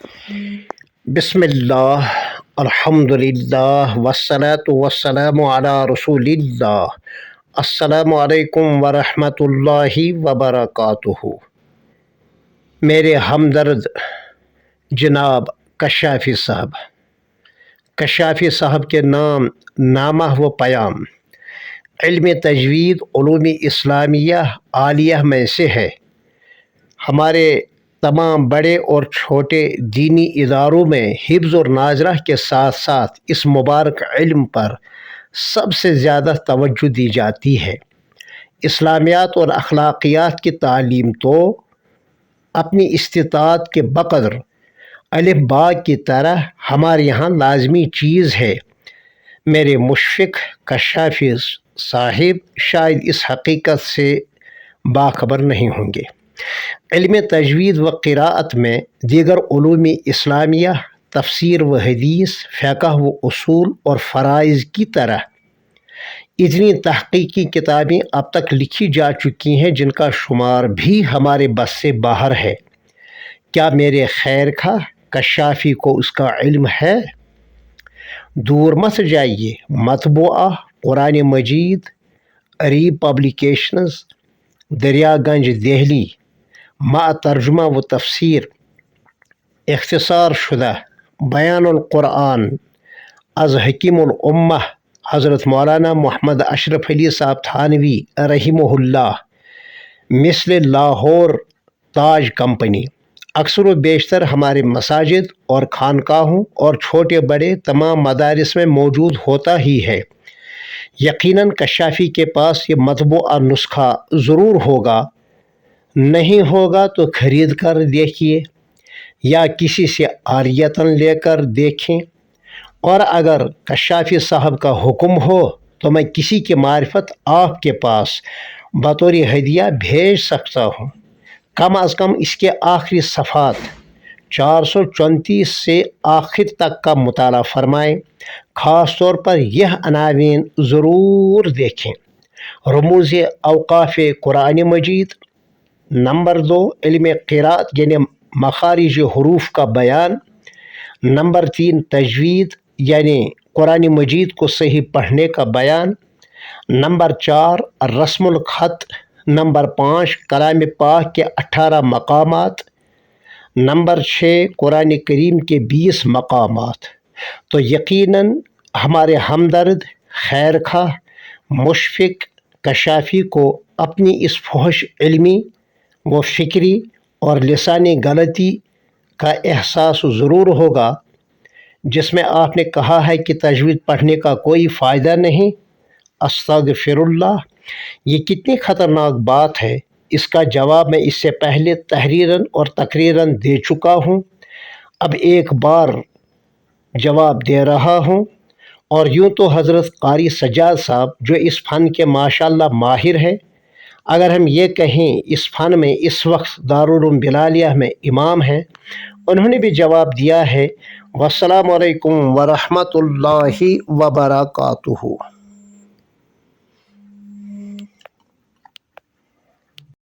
بسم اللہ الحمدللہ والصلاة والسلام علی رسول اللہ۔ السلام علیکم ورحمۃ اللہ وبرکاتہ۔ میرے ہمدرد جناب کشافی صاحب کے نامہ و پیام علم تجوید علوم اسلامیہ عالیہ میں سے ہے۔ ہمارے تمام بڑے اور چھوٹے دینی اداروں میں حفظ اور ناظرہ کے ساتھ ساتھ اس مبارک علم پر سب سے زیادہ توجہ دی جاتی ہے۔ اسلامیات اور اخلاقیات کی تعلیم تو اپنی استطاعت کے بقدر الف با کی طرح ہمارے یہاں لازمی چیز ہے۔ میرے مشفق کشافی صاحب شاید اس حقیقت سے باخبر نہیں ہوں گے۔ علم تجوید و قراءت میں دیگر علوم اسلامیہ تفسیر و حدیث، فقہ و اصول اور فرائض کی طرح اتنی تحقیقی کتابیں اب تک لکھی جا چکی ہیں جن کا شمار بھی ہمارے بس سے باہر ہے۔ کیا میرے خیر خواہ کشافی کو اس کا علم ہے؟ دور مت جائیے۔ مطبوعہ قرآن مجید، اری پبلیکیشنز، دریا گنج، دہلی، مع ترجمہ و تفسیر، اختصار شدہ بیان القرآن از حکیم الامہ حضرت مولانا محمد اشرف علی صاحب تھانوی رحمہ اللہ، مثل لاہور تاج کمپنی، اکثر و بیشتر ہمارے مساجد اور خانقاہوں اور چھوٹے بڑے تمام مدارس میں موجود ہوتا ہی ہے۔ یقیناً کشافی کے پاس یہ مطبوعہ نسخہ ضرور ہوگا، نہیں ہوگا تو خرید کر دیکھیے یا کسی سے عاریۃً لے کر دیکھیں، اور اگر کشافی صاحب کا حکم ہو تو میں کسی کی معرفت آپ کے پاس بطور ہدیہ بھیج سکتا ہوں۔ کم از کم اس کے آخری صفحات 434 سے آخر تک کا مطالعہ فرمائیں۔ خاص طور پر یہ عناوین ضرور دیکھیں: رموز اوقاف قرآن مجید، نمبر 2 علم قراءت یعنی مخارج حروف کا بیان، نمبر 3 تجوید یعنی قرآن مجید کو صحیح پڑھنے کا بیان، نمبر 4 رسم الخط، نمبر 5 کلام پاک کے 18 مقامات، نمبر 6 قرآن کریم کے 20 مقامات۔ تو یقیناً ہمارے ہمدرد، خیر خواہ، مشفق کشافی کو اپنی اس فحش علمی و فکری اور لسانی غلطی کا احساس ضرور ہوگا جس میں آپ نے کہا ہے کہ تجوید پڑھنے کا کوئی فائدہ نہیں۔ استغفر اللہ! یہ کتنی خطرناک بات ہے۔ اس کا جواب میں اس سے پہلے تحریراً اور تقریراً دے چکا ہوں، اب ایک بار جواب دے رہا ہوں۔ اور یوں تو حضرت قاری سجاد صاحب جو اس فن کے ماشاءاللہ ماہر ہیں، اگر ہم یہ کہیں اس فن میں اس وقت دارالعلوم بلالیہ میں امام ہیں، انہوں نے بھی جواب دیا ہے۔ والسلام علیکم ورحمۃ اللہ وبرکاتہ۔